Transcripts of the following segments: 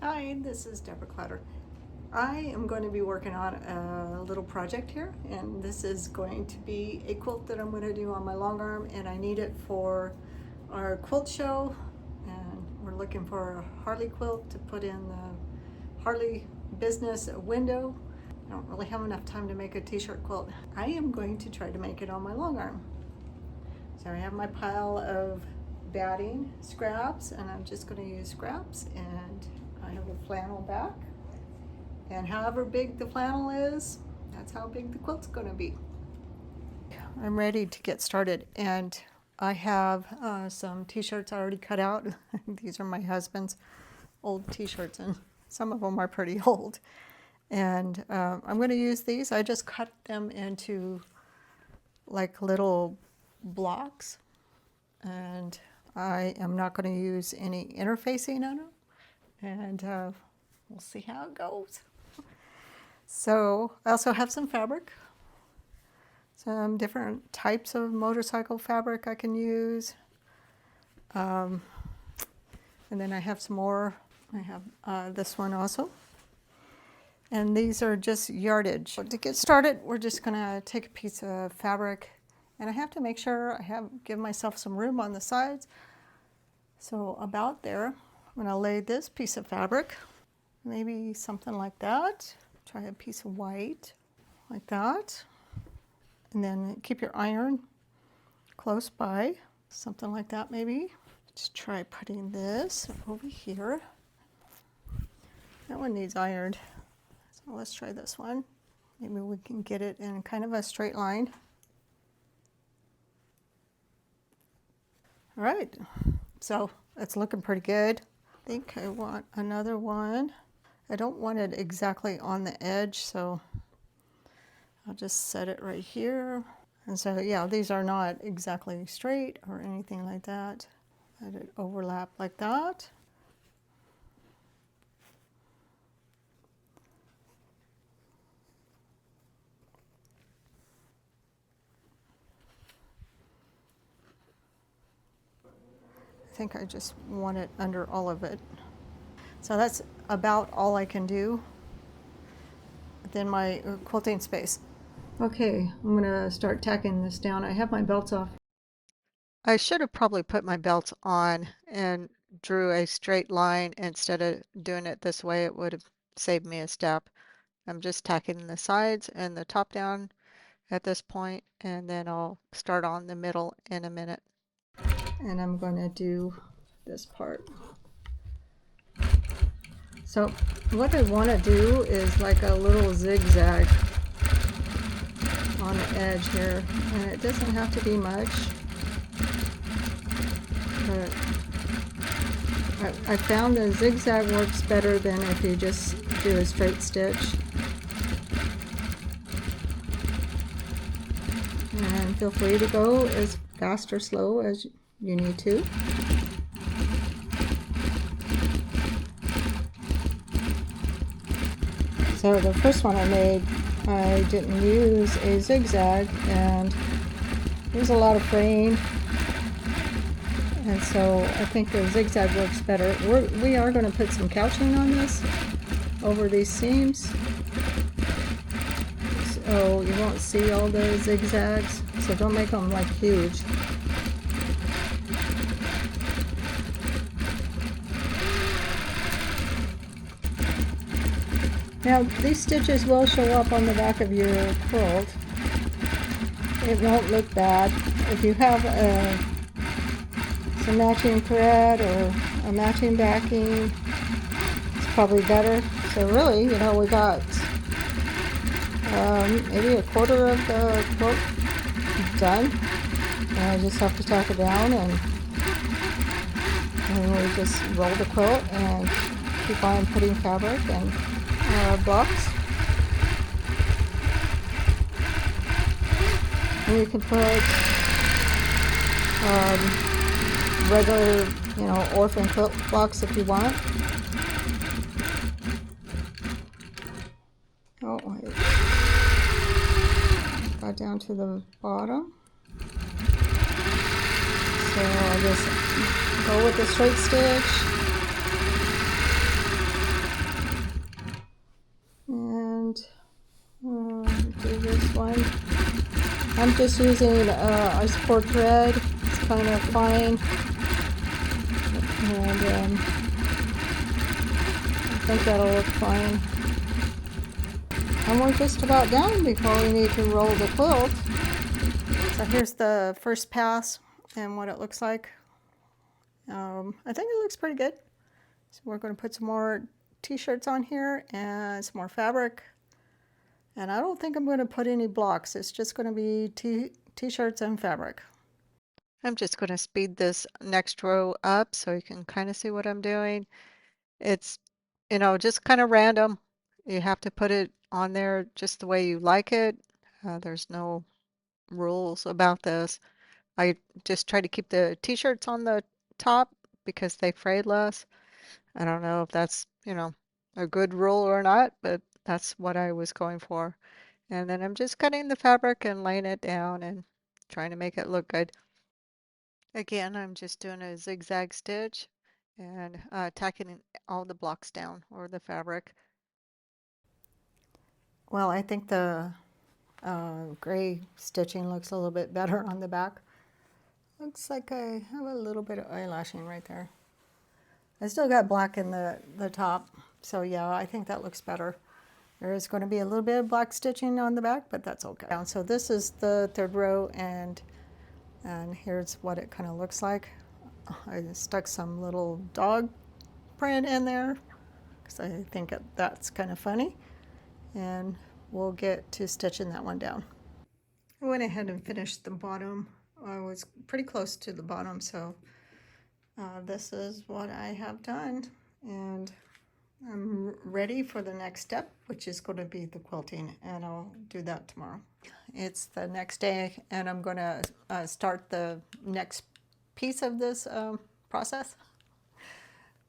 Hi, this is Deborah Clatter. I am going to be working on a little project here, and this is going to be a quilt that I'm going to do on my long arm, and I need it for our quilt show, and we're looking for a Harley quilt to put in the Harley business window. I don't really have enough time to make a t-shirt quilt. I am going to try to make it on my long arm. So I have my pile of batting scraps, and I'm just going to use scraps, and I have a flannel back, and however big the flannel is, that's how big the quilt's going to be. I'm ready to get started, and I have some t-shirts already cut out. These are my husband's old t-shirts, and some of them are pretty old. And I'm going to use these. I just cut them into like little blocks, and I am not going to use any interfacing on them, and we'll see how it goes. So I also have some fabric, some different types of motorcycle fabric I can use, and then I have some more. I have this one also, and these are just yardage. To get started, we're just going to take a piece of fabric, and I have to make sure I give myself some room on the sides. So about there, I'm going to lay this piece of fabric, maybe something like that. Try a piece of white, like that. And then keep your iron close by, something like that maybe. Just try putting this over here. That one needs ironed, so let's try this one. Maybe we can get it in kind of a straight line. All right, so it's looking pretty good. I think I want another one. I don't want it exactly on the edge, so I'll just set it right here. And so, yeah, these are not exactly straight or anything like that. Let it overlap like that. I think I just want it under all of it. So that's about all I can do within my quilting space. Okay, I'm gonna start tacking this down. I have my belts off. I should have probably put my belts on and drew a straight line instead of doing it this way. It would have saved me a step. I'm just tacking the sides and the top down at this point, and then I'll start on the middle in a minute. And I'm going to do this part. So what I want to do is like a little zigzag on the edge here, and it doesn't have to be much, but I found the zigzag works better than if you just do a straight stitch. And feel free to go as fast or slow as you need to. So the first one I made, I didn't use a zigzag, and there's a lot of fraying, and so I think the zigzag works better. We are going to put some couching on this over these seams, so you won't see all the zigzags, so don't make them like huge. Now, these stitches will show up on the back of your quilt. It won't look bad. If you have some matching thread or a matching backing, it's probably better. So really, you know, we got maybe a quarter of the quilt done. And I just have to tack it down, and we just roll the quilt and keep on putting fabric and blocks. And you can put regular, you know, orphan quilt blocks if you want. Oh, wait. Got down to the bottom. So I'll just go with the straight stitch. do this one. I'm just using a sport thread. It's kind of fine. And I think that'll look fine. And we're just about done before we need to roll the quilt. So here's the first pass and what it looks like. I think it looks pretty good. So we're going to put some more t-shirts on here and some more fabric. And I don't think I'm going to put any blocks. It's just going to be t-shirts and fabric. I'm just going to speed this next row up so you can kind of see what I'm doing. It's, just kind of random. You have to put it on there just the way you like it. There's no rules about this. I just try to keep the t-shirts on the top because they fray less. I don't know if that's, a good rule or not, but that's what I was going for. And then I'm just cutting the fabric and laying it down and trying to make it look good. Again, I'm just doing a zigzag stitch and tacking all the blocks down or the fabric. Well, I think the gray stitching looks a little bit better on the back. Looks like I have a little bit of eyelashing right there. I still got black in the top, so yeah, I think that looks better. There is going to be a little bit of black stitching on the back, but that's okay. So this is the third row, and here's what it kind of looks like. I stuck some little dog print in there because I think that's kind of funny, and we'll get to stitching that one down. I went ahead and finished the bottom. I was pretty close to the bottom, so this is what I have done, and I'm ready for the next step, which is going to be the quilting, and I'll do that tomorrow. It's the next day, and I'm going to start the next piece of this process.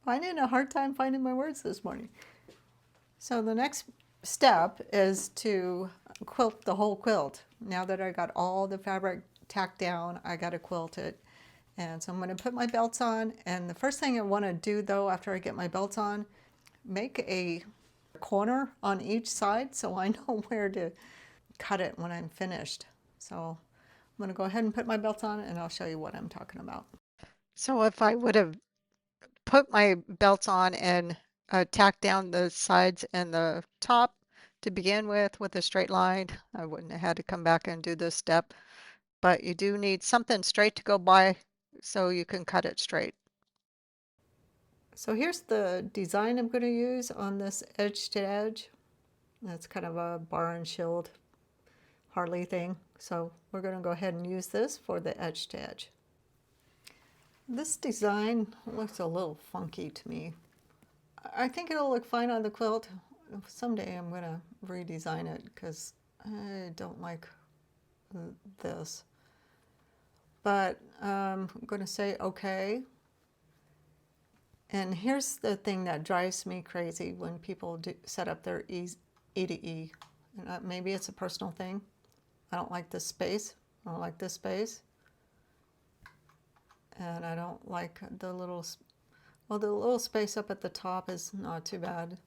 Finding a hard time finding my words this morning. So the next step is to quilt the whole quilt. Now that I got all the fabric tacked down, I got to quilt it. And so I'm going to put my belts on, and the first thing I want to do though after I get my belts on, make a corner on each side so I know where to cut it when I'm finished. So I'm going to go ahead and put my belts on, and I'll show you what I'm talking about. So if I would have put my belts on and tacked down the sides and the top to begin with a straight line, I wouldn't have had to come back and do this step. But you do need something straight to go by so you can cut it straight. So here's the design I'm going to use on this edge to edge. That's kind of a bar and shield Harley thing. So we're going to go ahead and use this for the edge to edge. This design looks a little funky to me. I think it'll look fine on the quilt. Someday I'm going to redesign it because I don't like this. But I'm going to say okay. And here's the thing that drives me crazy when people set up their E to E. And maybe it's a personal thing. I don't like this space. I don't like this space. And I don't like the little space up at the top is not too bad.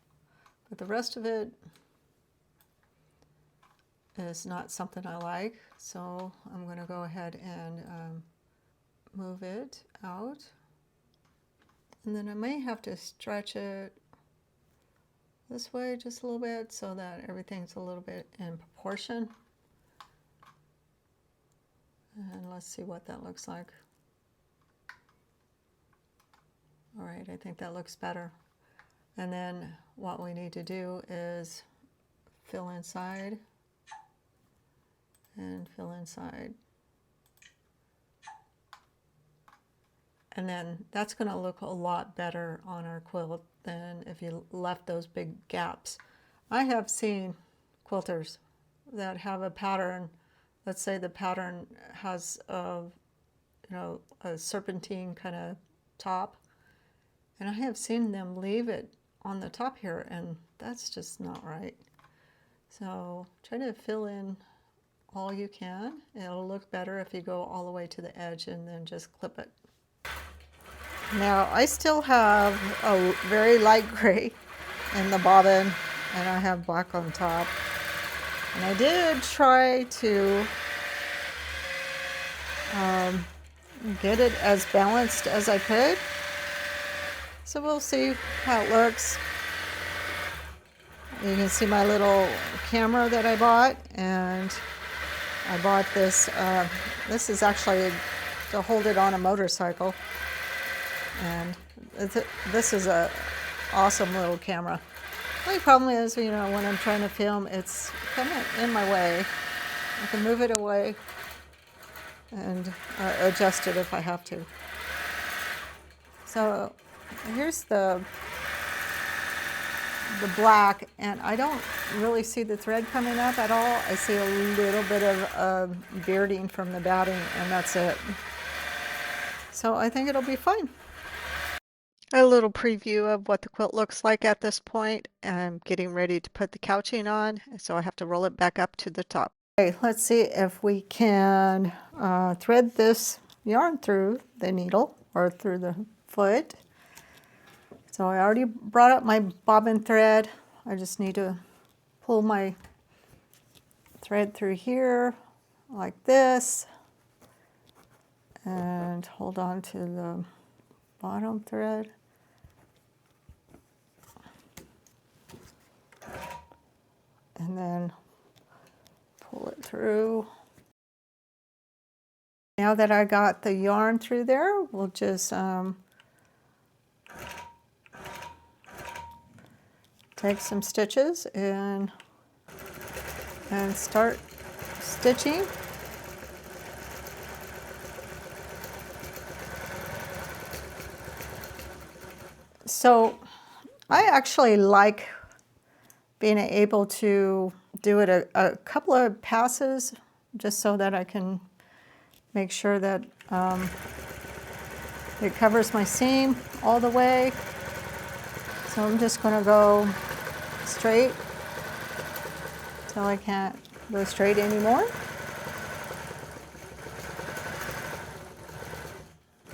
But the rest of it is not something I like. So I'm going to go ahead and move it out. And then I may have to stretch it this way just a little bit so that everything's a little bit in proportion. And let's see what that looks like. All right, I think that looks better. And then what we need to do is fill inside and fill inside. And then that's going to look a lot better on our quilt than if you left those big gaps. I have seen quilters that have a pattern. Let's say the pattern has a serpentine kind of top. And I have seen them leave it on the top here, and that's just not right. So try to fill in all you can. It'll look better if you go all the way to the edge and then just clip it. Now I still have a very light gray in the bobbin, and I have black on top. And I did try to get it as balanced as I could. So we'll see how it looks. You can see my little camera that I bought, and I bought this. This is actually to hold it on a motorcycle, and this is a awesome little camera. The only problem is, when I'm trying to film, it's kind of in my way. I can move it away and adjust it if I have to. So here's the black, and I don't really see the thread coming up at all. I see a little bit of bearding from the batting, and that's it. So I think it'll be fine. A little preview of what the quilt looks like at this point. I'm getting ready to put the couching on, so I have to roll it back up to the top. Okay, let's see if we can thread this yarn through the needle or through the foot. So I already brought up my bobbin thread. I just need to pull my thread through here like this and hold on to the bottom thread. And then pull it through. Now that I got the yarn through there, we'll just take some stitches and start stitching. So I actually like being able to do it a couple of passes, just so that I can make sure that it covers my seam all the way. So I'm just going to go straight till I can't go straight anymore.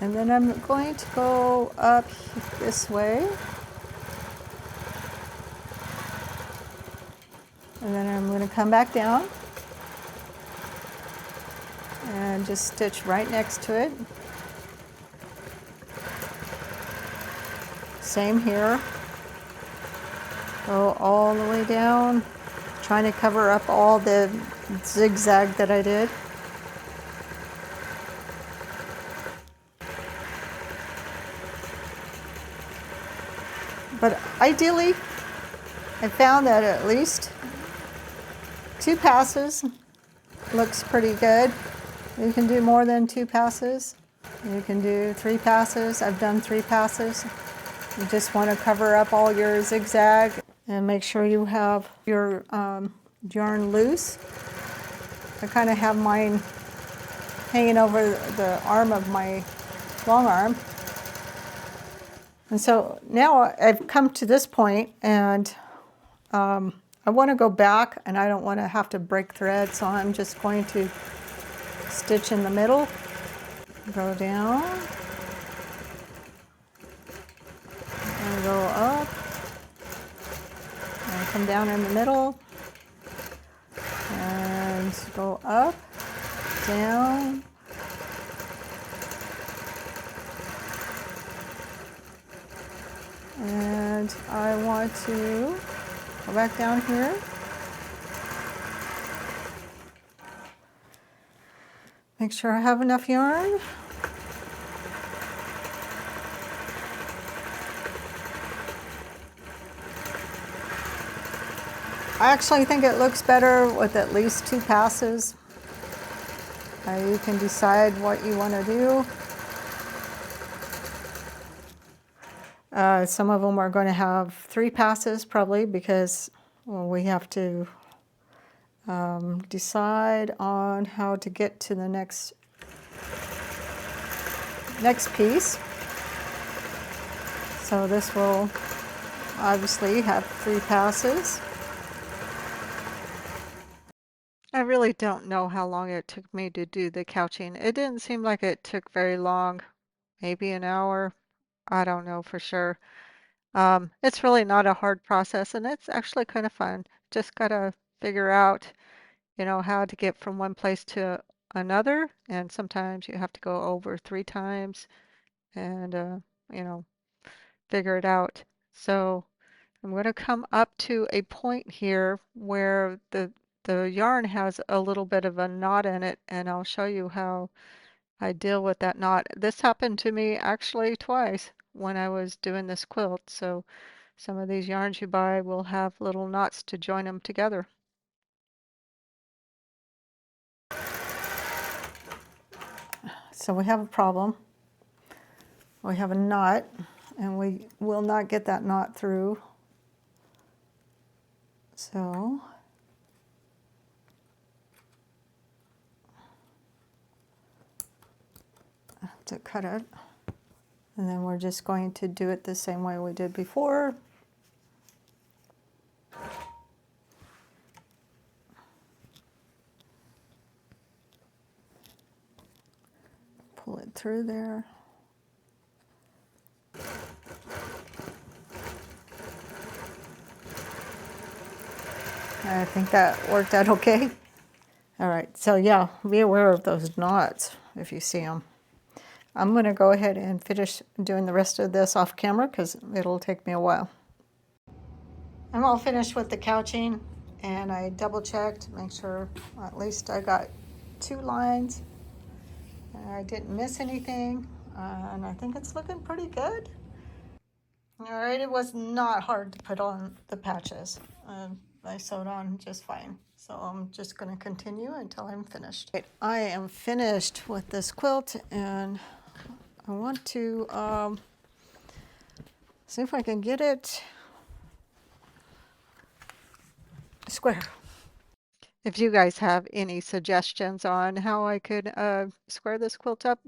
And then I'm going to go up this way. And then I'm going to come back down and just stitch right next to it. Same here. Go all the way down, trying to cover up all the zigzag that I did. But ideally, I found that at least 2 passes looks pretty good. You can do more than 2 passes. You can do 3 passes. I've done 3 passes. You just want to cover up all your zigzag and make sure you have your yarn loose. I kind of have mine hanging over the arm of my long arm. And so now I've come to this point, and I want to go back, and I don't want to have to break thread, so I'm just going to stitch in the middle, go down, and go up, and come down in the middle, and go up, down, and I want to go back down here. Make sure I have enough yarn. I actually think it looks better with at least 2 passes. You can decide what you want to do. Some of them are going to have 3 passes probably, because we have to decide on how to get to the next piece. So this will obviously have 3 passes. I really don't know how long it took me to do the couching. It didn't seem like it took very long, maybe an hour. I don't know for sure. It's really not a hard process, and it's actually kind of fun. Just gotta figure out, how to get from one place to another. And sometimes you have to go over 3 times and, you know, figure it out. So I'm going to come up to a point here where the yarn has a little bit of a knot in it, and I'll show you how I deal with that knot. This happened to me actually twice when I was doing this quilt. So some of these yarns you buy will have little knots to join them together. So we have a problem. We have a knot, and we will not get that knot through. So I have to cut it. And then we're just going to do it the same way we did before. Pull it through there. I think that worked out okay. All right, so yeah, be aware of those knots if you see them. I'm going to go ahead and finish doing the rest of this off camera because it'll take me a while. I'm all finished with the couching, and I double checked, make sure at least I got 2 lines. I didn't miss anything, and I think it's looking pretty good. All right, it was not hard to put on the patches. I sewed on just fine. So I'm just going to continue until I'm finished. I am finished with this quilt, and I want to see if I can get it square. If you guys have any suggestions on how I could square this quilt up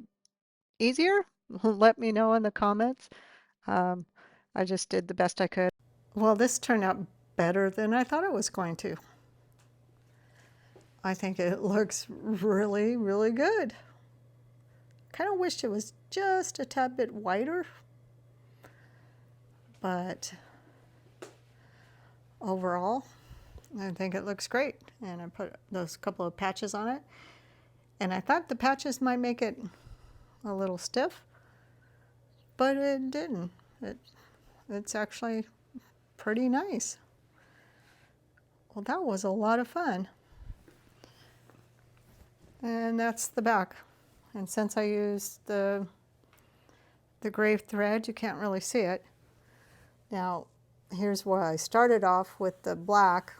easier, let me know in the comments. I just did the best I could. Well, this turned out better than I thought it was going to. I think it looks really, really good. Kind of wished it was just a tad bit wider, but overall, I think it looks great. And I put those couple of patches on it. And I thought the patches might make it a little stiff, but it didn't. It's actually pretty nice. Well, that was a lot of fun. And that's the back. And since I used the gray thread, you can't really see it. Now, here's where I started off with the black.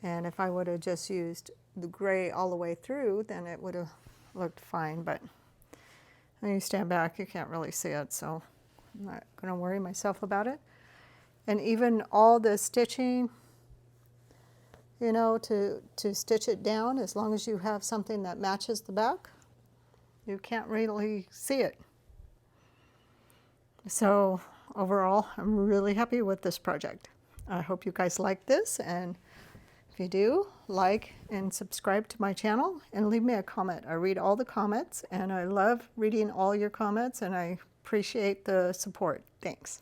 And if I would have just used the gray all the way through, then it would have looked fine. But when you stand back, you can't really see it. So I'm not going to worry myself about it. And even all the stitching, to stitch it down, as long as you have something that matches the back, you can't really see it. So overall, I'm really happy with this project. I hope you guys like this, and if you do, like and subscribe to my channel and leave me a comment. I read all the comments, and I love reading all your comments, and I appreciate the support. Thanks.